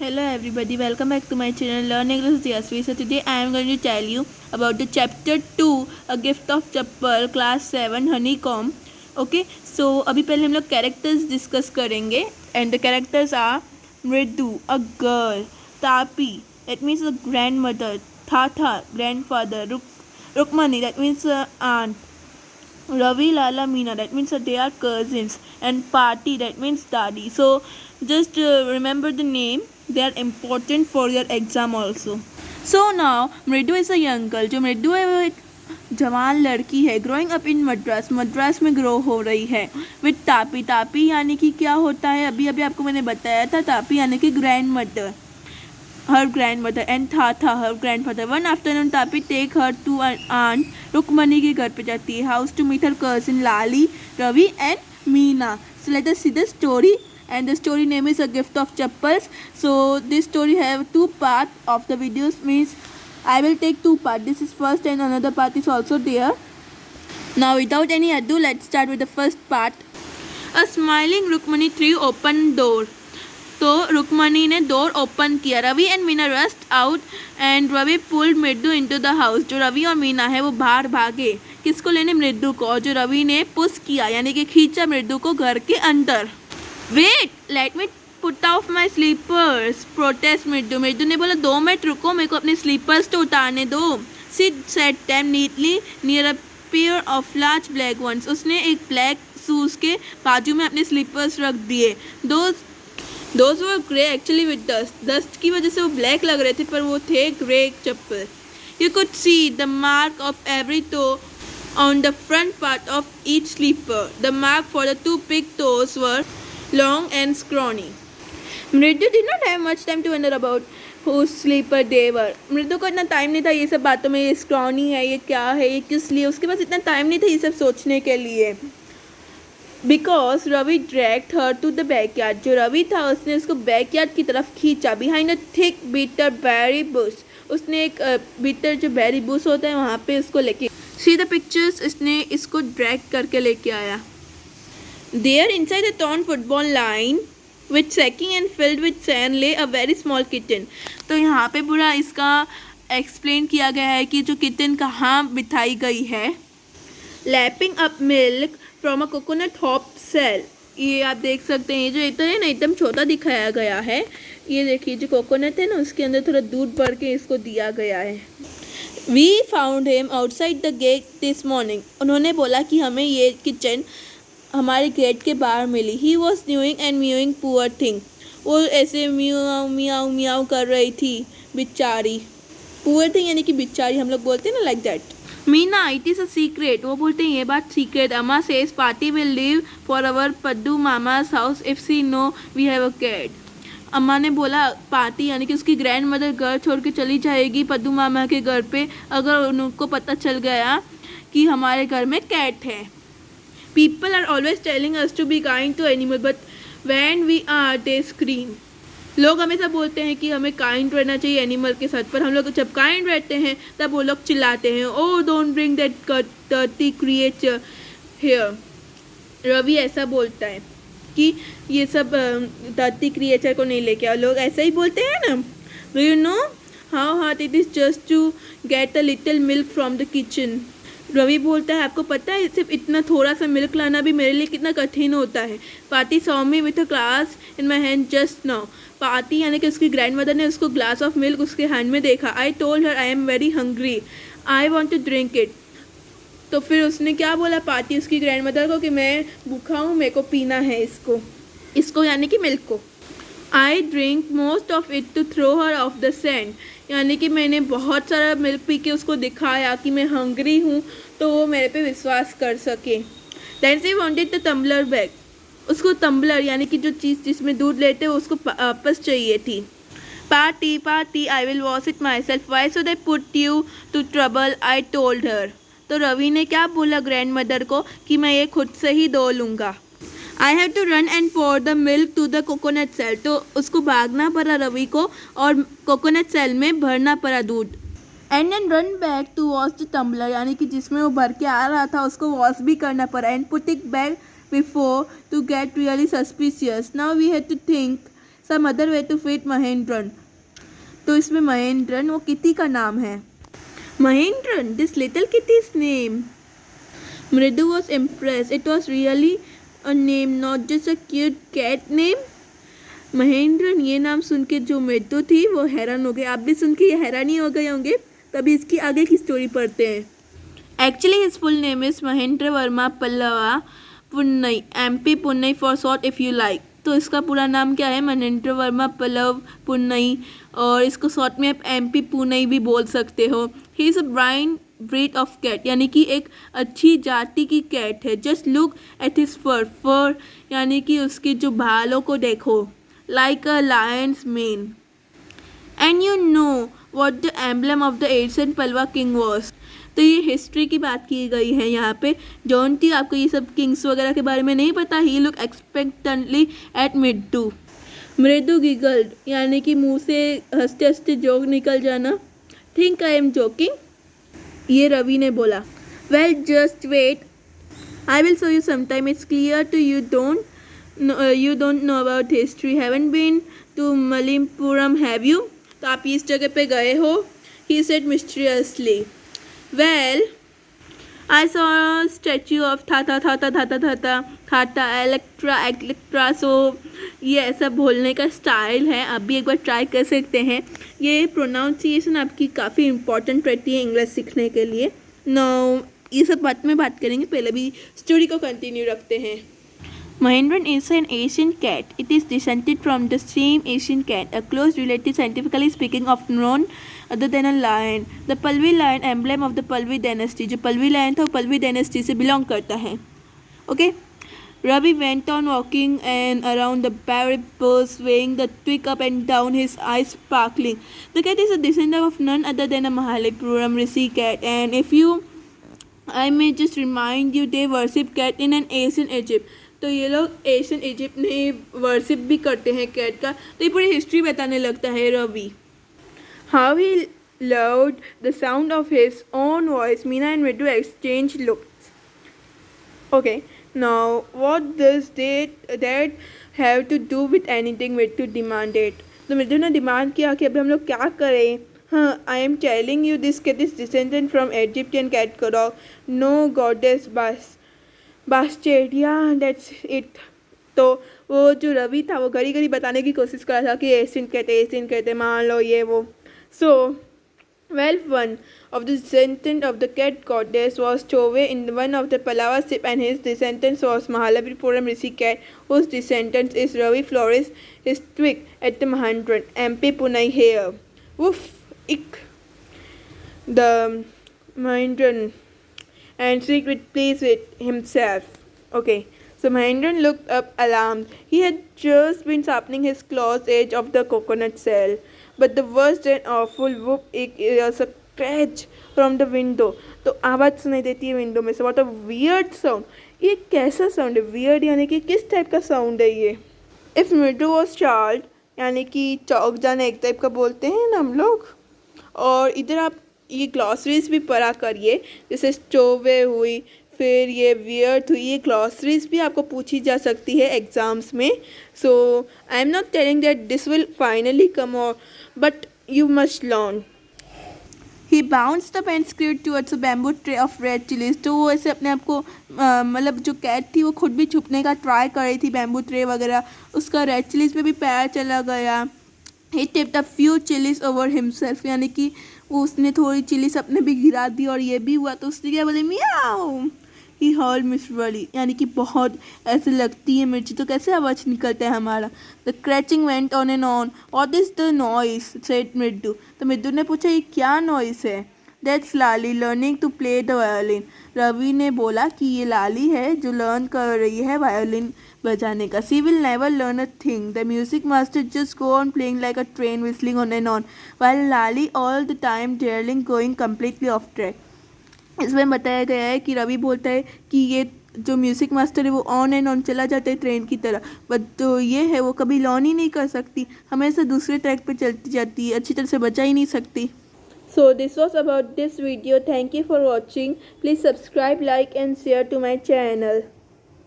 Hello everybody, welcome back to my channel Learn English with Yasvi. So today I am going to tell you about the chapter 2, A Gift of Chappal, class 7, Honeycomb. Okay, so अभी पहले हम लोग characters discuss करेंगे and the characters are Mridu, a girl, Tapi, that means a grandmother, Tata, grandfather, Rukmani, that means aunt, Ravi, Lala, Meena, that means they are cousins, and Party, that means daddy. So just remember the name, they are important for your exam also. So now Mridu is a young girl. जो मृदु है वो एक जवान लड़की है, growing up in Madras में grow हो रही है विद तापी. तापी यानी कि क्या होता है, अभी अभी आपको मैंने बताया था. तापी यानी कि grand mother, her grandmother, and Tata, her grandfather. One afternoon, Tapi take her to an aunt Rukmani के घर पे जाती है, house to meet her cousin Lali, Ravi and Meena. So let us see the story, and the story name is A Gift of Chappals. So this story have two parts of the videos, means I will take two parts. This is first and another part is also there. Now without any ado, let's start with the first part. A smiling Rukmani threw open door. तो रुक्मणी ने door open किया. Ravi and Meena rushed out and Ravi pulled Mridu into the house. जो रवि और मीना है वो बाहर भागे. किसको लेने? मृदु को. और जो रवि ने पुश किया यानी कि खींचा मृदु को घर के अंदर. Wait, let me put off my slippers, protest Mridu. Mridu ने बोला 2 मिनट रुको, मेरे को अपने स्लीपर्स तो उतारने दो. She set them neatly near a pair of large black ones. उसने एक ब्लैक शूज के बाजू में अपने स्लीपर्स रख दिए. Those were grey actually with dust. Dust की वजह से वो black लग रहे थे, पर वो थे grey chappal. You could see the mark of every toe on the front part of each sleeper. The mark for the 2 big toes were long and scrawny. मृदु did not have much time to wonder about whose sleeper they were. मृदु को इतना time नहीं था ये सब बातों में, ये scrawny है, ये क्या है, ये किस लिए, उसके पास इतना टाइम नहीं था ये सब सोचने के लिए. Because Ravi dragged her to the backyard. जो रवि था उसने उसको बैकयार्ड की तरफ खींचा. Behind a thick bitter berry bush. उसने एक बिटर जो बेरी बुश होता है वहाँ पे उसको लेके. सी द पिक्चर्स, इसने इसको ड्रैग करके लेके आया. There inside the torn football line with sacking and filled with sand lay a very small kitten. तो यहाँ पे पूरा इसका एक्सप्लेन किया गया है कि जो किटन कहाँ बिठाई गई है. Lapping up milk from a coconut half shell. ये आप देख सकते हैं, जो इतना है ना एकदम छोटा दिखाया गया है. ये देखिए जो कोकोनट है ना उसके अंदर थोड़ा दूध भर के इसको दिया गया है. We found him outside the gate this morning. उन्होंने बोला कि हमें ये किचन हमारे गेट के बाहर मिली. He was mewing and mewing poor thing. वो ऐसे म्याऊ म्याऊ म्याऊ कर रही थी बेचारी. पुअर थिंग यानी कि बेचारी हम लोग बोलते हैं ना, like that. Meena, it is a secret. वो बोलते हैं ये बात secret. Amma says party will live for our Paddu mama's house if she know we have a cat. अम्मा ने बोला पार्टी यानी कि उसकी ग्रैंड मदर घर छोड़ के चली जाएगी पद्दू मामा के घर पे अगर उनको पता चल गया कि हमारे घर में कैट है. People are always telling us to be kind to animal but when we are they scream. लोग हमेशा बोलते हैं कि हमें काइंड रहना चाहिए एनिमल के साथ, पर हम लोग जब काइंड रहते हैं तब वो लोग चिल्लाते हैं, oh don't bring that dirty creature here. रवि ऐसा बोलता है कि ये सब डर्टी क्रिएचर को नहीं लेके आओ. लोग ऐसा ही बोलते हैं ना. Do you know how hard it is just to get a little milk from the kitchen. रवि बोलता है आपको पता है सिर्फ इतना थोड़ा सा मिल्क लाना भी मेरे लिए कितना कठिन होता है. Paati saw me with a glass in my hand just now. Paati यानी कि उसकी ग्रैंड मदर ने उसको ग्लास ऑफ मिल्क उसके हैंड में देखा. I told her I am very hungry, I want to drink it. तो फिर उसने क्या बोला पार्टी उसकी ग्रैंड मदर को कि मैं भूखा हूँ, मेरे को पीना है इसको यानी कि मिल्क को. I drink most of it to throw her off the scent. यानी कि मैंने बहुत सारा मिल्क पी के उसको दिखाया कि मैं हंग्री हूँ तो वो मेरे पे विश्वास कर सके. Then she wanted the tumbler back. उसको टम्बलर यानी कि जो चीज़ जिसमें दूध लेते हैं उसको वापस चाहिए थी. Paati I will wash it myself, why should I put you to trouble, I told her. तो रवि ने क्या बोला ग्रैंड मदर को कि मैं ये खुद से ही धो लूँगा. I have to run and pour the milk to the coconut shell. तो उसको भागना पड़ा रवि को और कोकोनट सेल में भरना पड़ा दूध. And then run back to wash the tumbler यानी कि जिसमें वो भर के आ रहा था उसको वॉश भी करना पड़ा. And put it back before to get really suspicious. Now we had to think some other way to fit Mahendran. तो इसमें महेंद्रन वो किटी का नाम है। Mahendran, this little kitty's name. Mridu was impressed. It was really a name, not just a cute cat name. Mahendran, ये नाम सुन के जो मृदु थी वो हैरान हो गए। आप भी सुन के ये हैरान ही हो गए होंगे। तभी इसकी आगे की स्टोरी पढ़ते हैं। Actually his full name is Mahendra Verma Pallava पुन्नई, MP पुन्नई for short if you like. तो इसका पूरा नाम क्या है? महेंद्र वर्मा पल्लव पुन्नई, और इसको शॉर्ट में आप MP पुन्नई भी बोल सकते हो। He is a fine breed of cat, यानी कि एक अच्छी जाति की कैट है। Just look at his fur यानी कि उसके जो बालों को देखो, like a lion's mane. And you know what the emblem of the Asian Pallava king was. तो ये हिस्ट्री की बात की गई है यहाँ पे। जॉन्टी, आपको ये सब किंग्स वगैरह के बारे में नहीं पता। ही लुक एक्सपेक्टेंटली एट मृदु। मृदु गिगल्ड, यानी कि मुंह से हंसते हंसते जोक निकल जाना। थिंक आई एम जोकिंग, ये रवि ने बोला। Well just wait, I will show you sometime. It's clear to you don't know about history. Haven't been to Malappuram have you. तो आप इस जगह पे गए हो? He said mysteriously. Well I saw statue of थाता एलेक्ट्रा। सो ये ऐसा बोलने का स्टाइल है, आप भी एक बार ट्राई कर सकते हैं। ये प्रोनाउंसिएशन आपकी काफ़ी इंपॉर्टेंट रहती है इंग्लिश सीखने के लिए। नो, ये सब बात में बात करेंगे, पहले भी स्टोरी को कंटिन्यू रखते हैं। Mahindran is an Asian cat. It is descended from the same Asian cat, a close relative scientifically speaking of none other than a lion. The Pahlavi lion, emblem of the Pahlavi dynasty. जो Pallavi lion था वो Pallavi dynasty से belong करता है। Okay? Ravi went on walking and around the barrel, swaying the twig up and down, his eyes sparkling. The cat is a descendant of none other than a Mahalipuram Rishi cat, and I may just remind you, they worship cat in an ancient Egypt. तो ये लोग Asian Egypt में worship भी करते हैं cat का। तो ये पूरी हिस्ट्री बताने लगता है Ravi. How he loved the sound of his own voice. Meena and Mridu exchange looks. Okay, now what does that have to do with anything? Mridu demanded. तो मृदु ने डिमांड किया कि अभी हम लोग क्या करें? हाँ, I am telling you this cat is descendant from Egyptian cat called no goddess Bastet, yeah that's it. तो वो जो रवि था वो घड़ी घड़ी बताने की कोशिश कर रहा था कि एशियन कहते मान लो ये वो। So well, one of the descendant of the cat goddess was Chove in one of the Pallava ship, and his descendants was Mahalapuram Rishi cat, whose descendants is Ravi Flores, his twig at the Mahindran, MP Punai here. Woof, ick. The Mahindran and secret pleased with himself. Okay, so Mahindran looked up alarmed. He had just been sharpening his claws edge of the coconut shell, but the worst and awful whoop was a scratch from the window. तो आवाज़ सुनाई देती है window में से। What a weird sound. ये कैसा sound है? वियर्ड यानी कि किस टाइप का साउंड है ये? इफ़ मृदु वॉज चार्ल्ड, यानी कि चौक जाना एक टाइप का बोलते हैं ना हम लोग। और इधर आप ये ग्लॉसरीज भी पढ़ा करिए, जैसे चोवे हुई, फिर ये वियर्ड हुई। ये ग्लॉसरीज भी आपको पूछी जा सकती है एग्ज़ाम्स में। So I am not telling that this will finally come or, but you must learn. He bounced up and scurried towards a bamboo tray of red chillies. तो वो ऐसे अपने आप को मतलब जो कैट थी वो खुद भी छुपने का ट्राई कर रही थी बैम्बू ट्रे वगैरह, उसका रेड चिलीज पे भी पैर चला गया। He tipped a few chillies over himself, यानी कि वो उसने थोड़ी चिलीज अपने भी गिरा दी और ये भी हुआ। तो उसने क्या बोले, मियाओ। ही हॉल मिसरली, यानी कि बहुत ऐसे लगती है मिर्ची तो कैसे आवाज़ निकलता है हमारा। The scratching went on and on. What is the noise said Mridu. तो मृदु ने पूछा ये क्या नॉइस है? That's Lali learning to play the violin. Ravi ने बोला कि ये लाली है जो लर्न कर रही है वायोलिन बजाने का। She will never learn a thing, the music master just go on playing like a train whistling on and on while Lali all the time daring going completely off track. इसमें बताया गया है कि रवि बोलता है कि ये जो म्यूज़िक मास्टर है वो ऑन एंड ऑन चला जाता है ट्रेन की तरह, बट तो ये है वो कभी लर्न ही नहीं कर सकती, हमेशा दूसरे ट्रैक पे चलती जाती है, अच्छी तरह से बचा ही नहीं सकती। So this was about this video. Thank you for watching. Please subscribe, like and share to my channel.